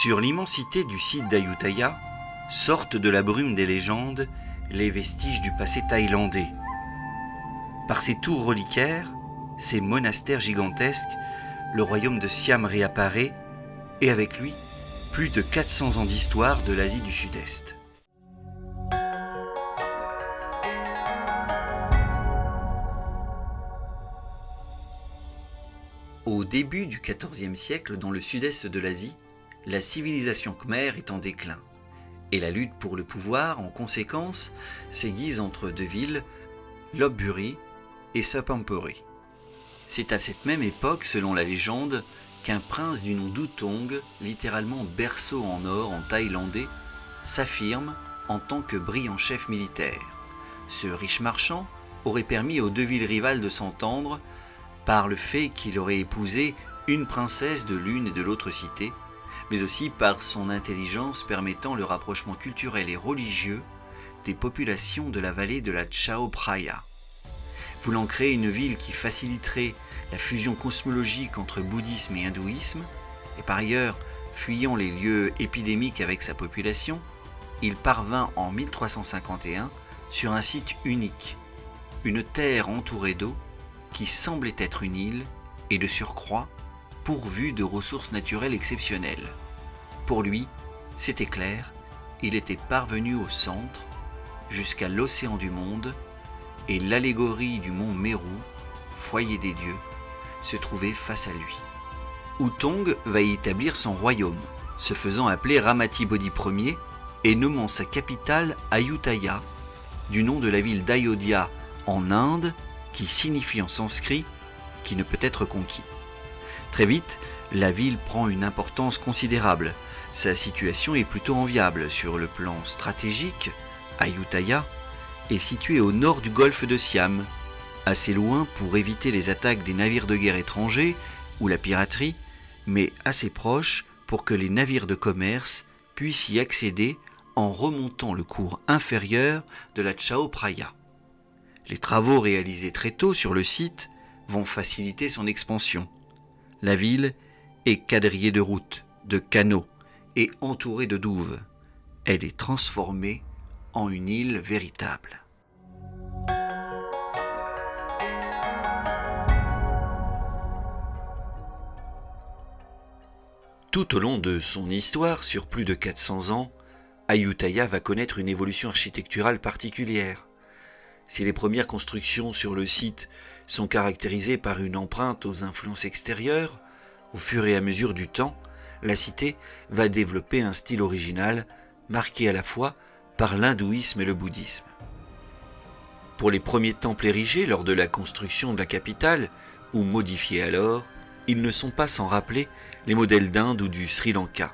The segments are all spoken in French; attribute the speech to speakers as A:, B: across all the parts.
A: Sur l'immensité du site d'Ayutthaya sortent de la brume des légendes les vestiges du passé thaïlandais. Par ses tours reliquaires, ses monastères gigantesques, le royaume de Siam réapparaît, et avec lui, plus de 400 ans d'histoire de l'Asie du Sud-Est. Au début du XIVe siècle, dans le sud-est de l'Asie, la civilisation khmère est en déclin, et la lutte pour le pouvoir, en conséquence, s'aiguise entre deux villes, Lopburi et Suphanburi. C'est à cette même époque, selon la légende, qu'un prince du nom d'Utong, littéralement berceau en or en thaïlandais, s'affirme en tant que brillant chef militaire. Ce riche marchand aurait permis aux deux villes rivales de s'entendre par le fait qu'il aurait épousé une princesse de l'une et de l'autre cité, mais aussi par son intelligence permettant le rapprochement culturel et religieux des populations de la vallée de la Chao Phraya. Voulant créer une ville qui faciliterait la fusion cosmologique entre bouddhisme et hindouisme, et par ailleurs fuyant les lieux épidémiques avec sa population, il parvint en 1351 sur un site unique, une terre entourée d'eau qui semblait être une île et de surcroît pourvue de ressources naturelles exceptionnelles. Pour lui, c'était clair, il était parvenu au centre, jusqu'à l'océan du monde, et l'allégorie du mont Meru, foyer des dieux, se trouvait face à lui. Utong va y établir son royaume, se faisant appeler Ramathibodi Ier et nommant sa capitale Ayutthaya, du nom de la ville d'Ayodhya en Inde, qui signifie en sanskrit « qui ne peut être conquis ». Très vite, la ville prend une importance considérable. Sa situation est plutôt enviable. Sur le plan stratégique, Ayutthaya est située au nord du golfe de Siam, assez loin pour éviter les attaques des navires de guerre étrangers ou la piraterie, mais assez proche pour que les navires de commerce puissent y accéder en remontant le cours inférieur de la Chao Phraya. Les travaux réalisés très tôt sur le site vont faciliter son expansion. La ville est quadrillée de routes, de canaux et entourée de douves. Elle est transformée en une île véritable. Tout au long de son histoire, sur plus de 400 ans, Ayutthaya va connaître une évolution architecturale particulière. Si les premières constructions sur le site sont caractérisées par une empreinte aux influences extérieures, au fur et à mesure du temps, la cité va développer un style original, marqué à la fois par l'hindouisme et le bouddhisme. Pour les premiers temples érigés lors de la construction de la capitale, ou modifiés alors, ils ne sont pas sans rappeler les modèles d'Inde ou du Sri Lanka.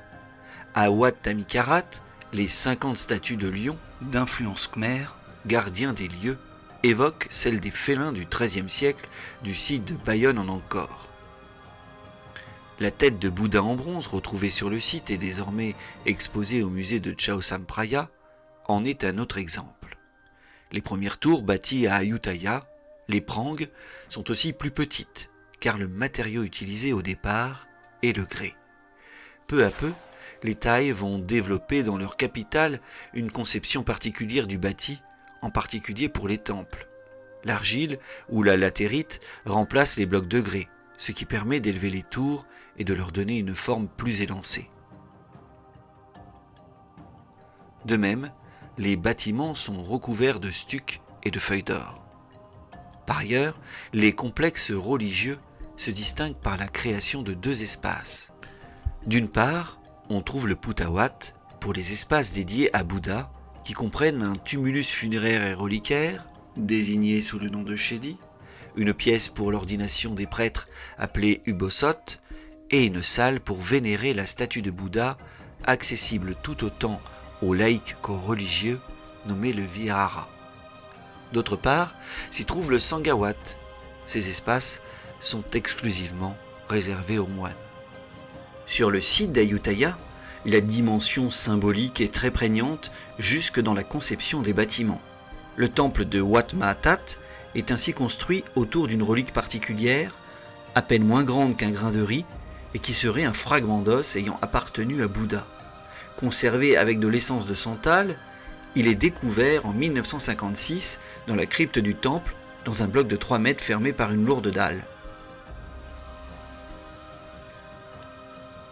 A: À Wat Tamikarat, les 50 statues de lions, d'influence khmère, gardiens des lieux, évoquent celles des félins du XIIIe siècle du site de Bayonne en Angkor. La tête de Bouddha en bronze retrouvée sur le site et désormais exposée au musée de Chao Phraya en est un autre exemple. Les premières tours bâties à Ayutthaya, les prangs, sont aussi plus petites, car le matériau utilisé au départ est le grès. Peu à peu, les Thaïs vont développer dans leur capitale une conception particulière du bâti, en particulier pour les temples. L'argile ou la latérite remplace les blocs de grès, ce qui permet d'élever les tours et de leur donner une forme plus élancée. De même, les bâtiments sont recouverts de stucs et de feuilles d'or. Par ailleurs, les complexes religieux se distinguent par la création de deux espaces. D'une part, on trouve le Putawat pour les espaces dédiés à Bouddha, qui comprennent un tumulus funéraire et reliquaire, désigné sous le nom de Chedi, une pièce pour l'ordination des prêtres appelée Ubosot, et une salle pour vénérer la statue de Bouddha, accessible tout autant aux laïcs qu'aux religieux, nommé le Vihara. D'autre part, s'y trouve le Sangawat. Ces espaces sont exclusivement réservés aux moines. Sur le site d'Ayutthaya, la dimension symbolique est très prégnante jusque dans la conception des bâtiments. Le temple de Wat Mahatat est ainsi construit autour d'une relique particulière, à peine moins grande qu'un grain de riz, et qui serait un fragment d'os ayant appartenu à Bouddha. Conservé avec de l'essence de santal, il est découvert en 1956 dans la crypte du temple, dans un bloc de 3 mètres fermé par une lourde dalle.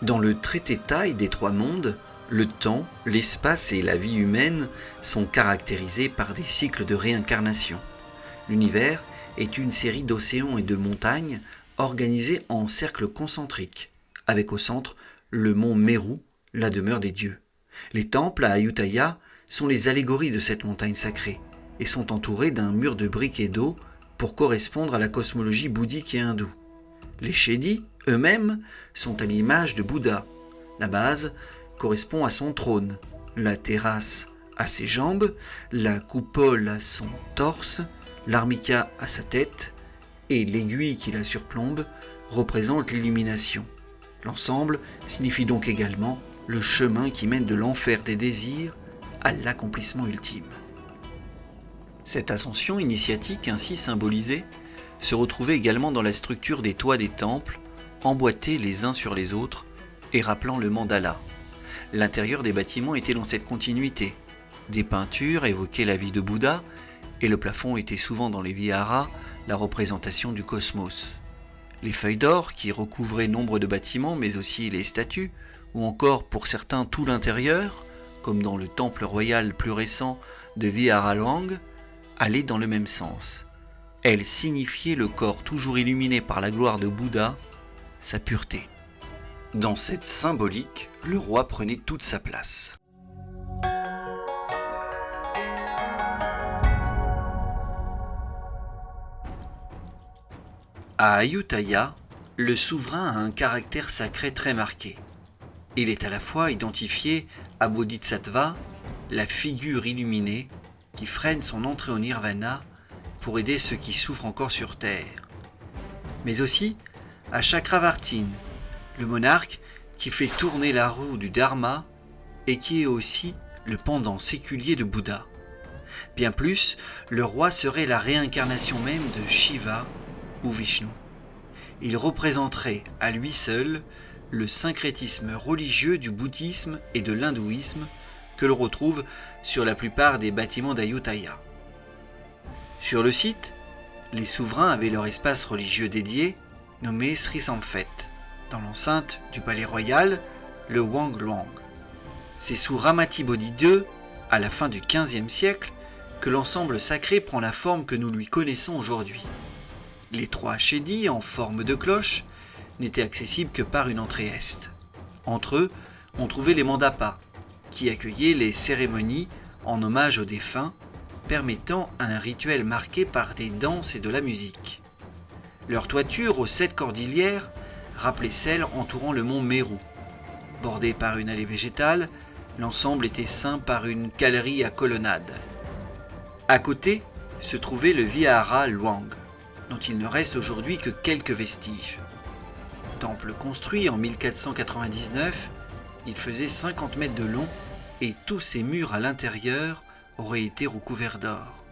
A: Dans le traité Thaï des 3 mondes, le temps, l'espace et la vie humaine sont caractérisés par des cycles de réincarnation. L'univers est une série d'océans et de montagnes organisés en cercles concentriques, avec au centre le mont Meru, la demeure des dieux. Les temples à Ayutthaya sont les allégories de cette montagne sacrée et sont entourés d'un mur de briques et d'eau pour correspondre à la cosmologie bouddhique et hindoue. Les Chedi, eux-mêmes, sont à l'image de Bouddha. La base correspond à son trône, la terrasse à ses jambes, la coupole à son torse, l'armica à sa tête et l'aiguille qui la surplombe représente l'illumination. L'ensemble signifie donc également le chemin qui mène de l'enfer des désirs à l'accomplissement ultime. Cette ascension initiatique ainsi symbolisée se retrouvait également dans la structure des toits des temples, emboîtés les uns sur les autres et rappelant le mandala. L'intérieur des bâtiments était dans cette continuité. Des peintures évoquaient la vie de Bouddha et le plafond était souvent dans les viharas la représentation du cosmos. Les feuilles d'or qui recouvraient nombre de bâtiments mais aussi les statues, ou encore pour certains tout l'intérieur, comme dans le temple royal plus récent de Viharaluang, allaient dans le même sens. Elles signifiaient le corps toujours illuminé par la gloire de Bouddha, sa pureté. Dans cette symbolique, le roi prenait toute sa place. À Ayutthaya, le souverain a un caractère sacré très marqué. Il est à la fois identifié à Bodhisattva, la figure illuminée qui freine son entrée au nirvana pour aider ceux qui souffrent encore sur terre, mais aussi à Chakravartin, le monarque qui fait tourner la roue du Dharma et qui est aussi le pendant séculier de Bouddha. Bien plus, le roi serait la réincarnation même de Shiva ou Vishnu. Il représenterait à lui seul le syncrétisme religieux du bouddhisme et de l'hindouisme que l'on retrouve sur la plupart des bâtiments d'Ayutthaya. Sur le site, les souverains avaient leur espace religieux dédié, nommé Sri Samphet, dans l'enceinte du palais royal, le Wang Luang. C'est sous Ramati Bodhi II, à la fin du XVe siècle, que l'ensemble sacré prend la forme que nous lui connaissons aujourd'hui. Les 3 Chedi en forme de cloche n'étaient accessibles que par une entrée est. Entre eux, on trouvait les mandapas, qui accueillaient les cérémonies en hommage aux défunts, permettant un rituel marqué par des danses et de la musique. Leur toiture aux 7 cordillères rappelait celle entourant le mont Meru. Bordé par une allée végétale, l'ensemble était ceint par une galerie à colonnades. À côté se trouvait le Vihara Luang, dont il ne reste aujourd'hui que quelques vestiges. Temple construit en 1499, il faisait 50 mètres de long et tous ses murs à l'intérieur auraient été recouverts d'or.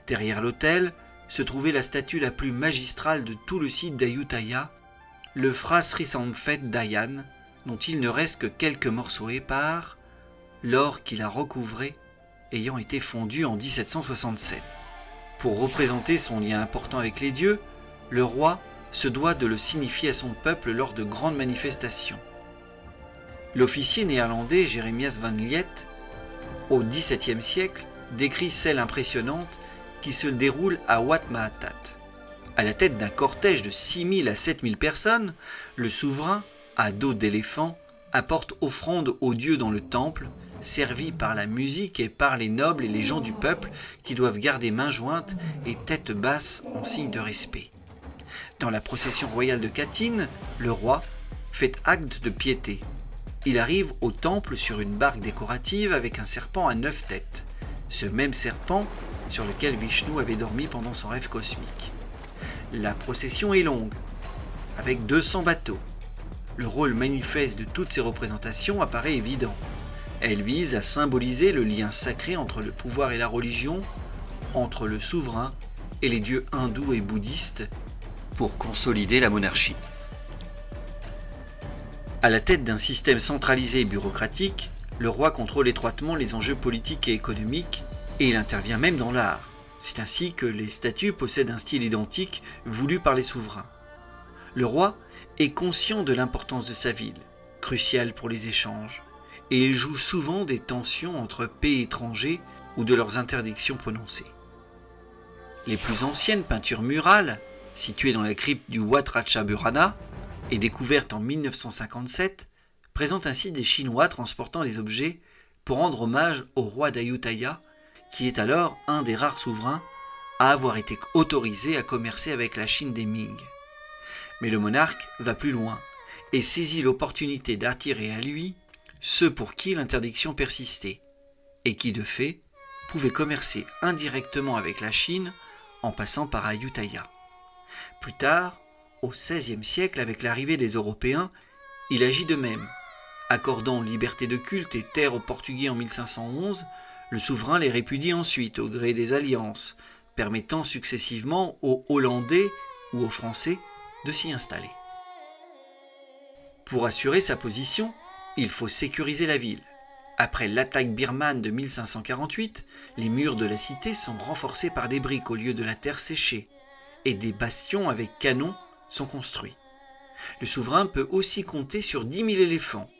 A: Derrière l'autel se trouvait la statue la plus magistrale de tout le site d'Ayutthaya, le Phra Sri Samphet Dayan, dont il ne reste que quelques morceaux épars, l'or qui la recouvrait ayant été fondu en 1767. Pour représenter son lien important avec les dieux, le roi se doit de le signifier à son peuple lors de grandes manifestations. L'officier néerlandais Jeremias van Liet, au XVIIe siècle, décrit celle impressionnante qui se déroule à Wat Mahathat. À la tête d'un cortège de 6000 à 7000 personnes, le souverain, à dos d'éléphant, apporte offrande aux dieux dans le temple, servi par la musique et par les nobles et les gens du peuple qui doivent garder main jointe et tête basse en signe de respect. Dans la procession royale de Katyn, le roi fait acte de piété. Il arrive au temple sur une barque décorative avec un serpent à 9 têtes, ce même serpent sur lequel Vishnu avait dormi pendant son rêve cosmique. La procession est longue, avec 200 bateaux. Le rôle manifeste de toutes ces représentations apparaît évident. Elle vise à symboliser le lien sacré entre le pouvoir et la religion, entre le souverain et les dieux hindous et bouddhistes, pour consolider la monarchie. À la tête d'un système centralisé et bureaucratique, le roi contrôle étroitement les enjeux politiques et économiques, et il intervient même dans l'art. C'est ainsi que les statues possèdent un style identique voulu par les souverains. Le roi est conscient de l'importance de sa ville, cruciale pour les échanges, et il joue souvent des tensions entre pays étrangers ou de leurs interdictions prononcées. Les plus anciennes peintures murales, situées dans la crypte du Wat Ratchaburana et découvertes en 1957, présentent ainsi des Chinois transportant des objets pour rendre hommage au roi d'Ayutthaya, qui est alors un des rares souverains à avoir été autorisé à commercer avec la Chine des Ming. Mais le monarque va plus loin et saisit l'opportunité d'attirer à lui ceux pour qui l'interdiction persistait et qui, de fait, pouvaient commercer indirectement avec la Chine en passant par Ayutthaya. Plus tard, au XVIe siècle, avec l'arrivée des Européens, il agit de même. Accordant liberté de culte et terre aux Portugais en 1511, le souverain les répudie ensuite au gré des alliances, permettant successivement aux Hollandais ou aux Français de s'y installer. Pour assurer sa position, il faut sécuriser la ville. Après l'attaque birmane de 1548, les murs de la cité sont renforcés par des briques au lieu de la terre séchée, et des bastions avec canons sont construits. Le souverain peut aussi compter sur 10 000 éléphants,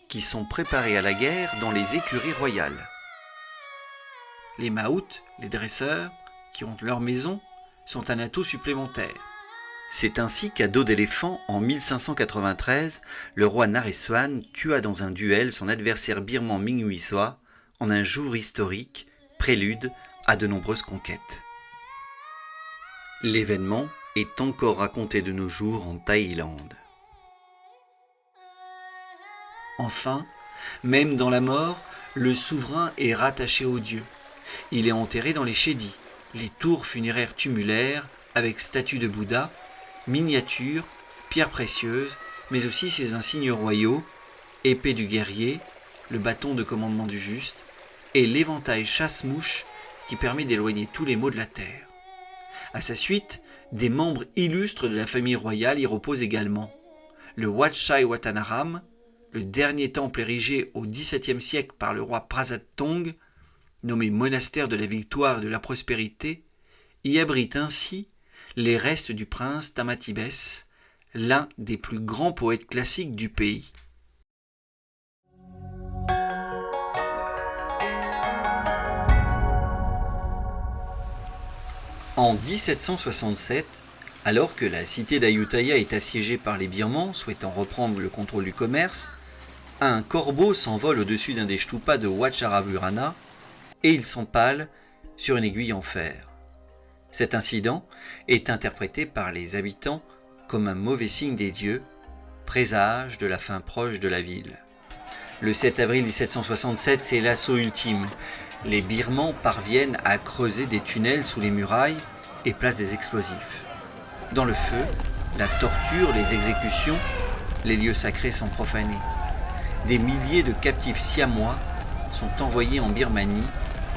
A: qui sont préparés à la guerre dans les écuries royales. Les maouts, les dresseurs, qui ont leur maison, sont un atout supplémentaire. C'est ainsi qu'à dos d'éléphant, en 1593, le roi Naresuan tua dans un duel son adversaire birman Minghuiswa en un jour historique, prélude à de nombreuses conquêtes. L'événement est encore raconté de nos jours en Thaïlande. Enfin, même dans la mort, le souverain est rattaché aux dieux. Il est enterré dans les chédis, les tours funéraires tumulaires avec statues de Bouddha, miniatures, pierres précieuses, mais aussi ses insignes royaux, épée du guerrier, le bâton de commandement du juste et l'éventail chasse-mouche qui permet d'éloigner tous les maux de la terre. À sa suite, des membres illustres de la famille royale y reposent également. Le Wat Chai Watanaram, le dernier temple érigé au XVIIe siècle par le roi Prasad Tong, nommé monastère de la victoire et de la prospérité, y abrite ainsi les restes du prince Tamatibes, l'un des plus grands poètes classiques du pays. En 1767, alors que la cité d'Ayutthaya est assiégée par les Birmans souhaitant reprendre le contrôle du commerce, un corbeau s'envole au-dessus d'un des stupas de Wat Charaburana et il s'empale sur une aiguille en fer. Cet incident est interprété par les habitants comme un mauvais signe des dieux, présage de la fin proche de la ville. Le 7 avril 1767, c'est l'assaut ultime. Les Birmans parviennent à creuser des tunnels sous les murailles et placent des explosifs. Dans le feu, la torture, les exécutions, les lieux sacrés sont profanés. Des milliers de captifs siamois sont envoyés en Birmanie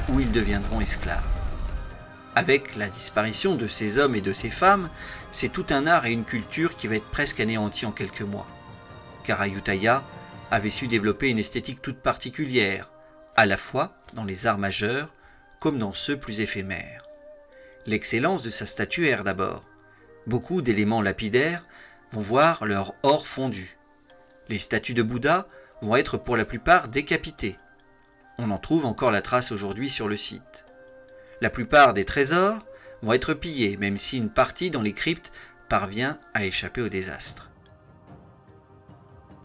A: où ils deviendront esclaves. Avec la disparition de ces hommes et de ces femmes, c'est tout un art et une culture qui va être presque anéanti en quelques mois. Car Ayutthaya avait su développer une esthétique toute particulière, à la fois dans les arts majeurs comme dans ceux plus éphémères. L'excellence de sa statuaire d'abord. Beaucoup d'éléments lapidaires vont voir leur or fondu. Les statues de Bouddha vont être pour la plupart décapitées. On en trouve encore la trace aujourd'hui sur le site. La plupart des trésors vont être pillés, même si une partie dans les cryptes parvient à échapper au désastre.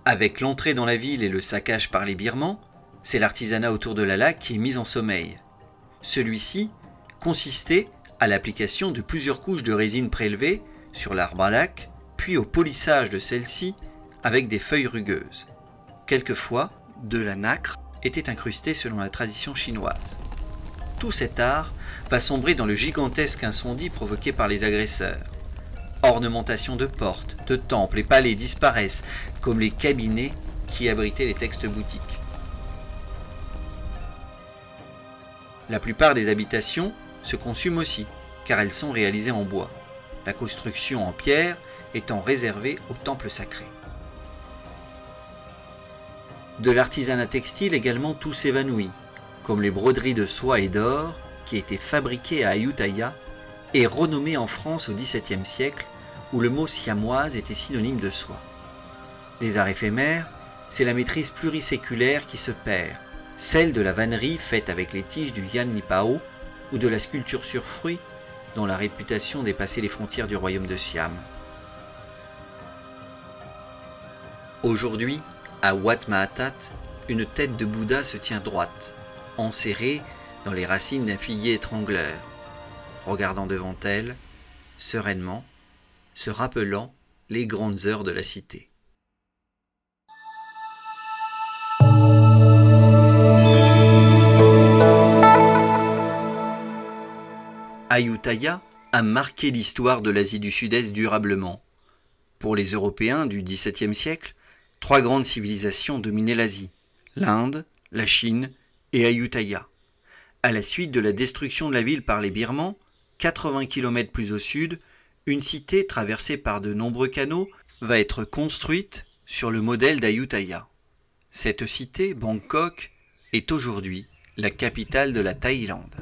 A: Avec l'entrée dans la ville et le saccage par les Birmans, c'est l'artisanat autour de la laque qui est mis en sommeil. Celui-ci consistait à l'application de plusieurs couches de résine prélevées sur l'arbre à laque, puis au polissage de celle-ci avec des feuilles rugueuses. Quelquefois, de la nacre était incrustée selon la tradition chinoise. Tout cet art va sombrer dans le gigantesque incendie provoqué par les agresseurs. Ornementation de portes, de temples et palais disparaissent, comme les cabinets qui abritaient les textes boutiques. La plupart des habitations se consument aussi, car elles sont réalisées en bois, la construction en pierre étant réservée aux temples sacrés. De l'artisanat textile également tout s'évanouit, comme les broderies de soie et d'or qui étaient fabriquées à Ayutthaya et renommées en France au XVIIe siècle où le mot siamoise était synonyme de soie. Les arts éphémères, c'est la maîtrise pluriséculaire qui se perd, celle de la vannerie faite avec les tiges du Yan Nipao ou de la sculpture sur fruits dont la réputation dépassait les frontières du royaume de Siam. Aujourd'hui, à Wat Mahathat, une tête de Bouddha se tient droite, enserrée dans les racines d'un figuier étrangleur, regardant devant elle, sereinement, se rappelant les grandes heures de la cité. Ayutthaya a marqué l'histoire de l'Asie du Sud-Est durablement. Pour les Européens du XVIIe siècle, 3 grandes civilisations dominaient l'Asie, l'Inde, la Chine et Ayutthaya. À la suite de la destruction de la ville par les Birmans, 80 km plus au sud, une cité traversée par de nombreux canaux va être construite sur le modèle d'Ayutthaya. Cette cité, Bangkok, est aujourd'hui la capitale de la Thaïlande.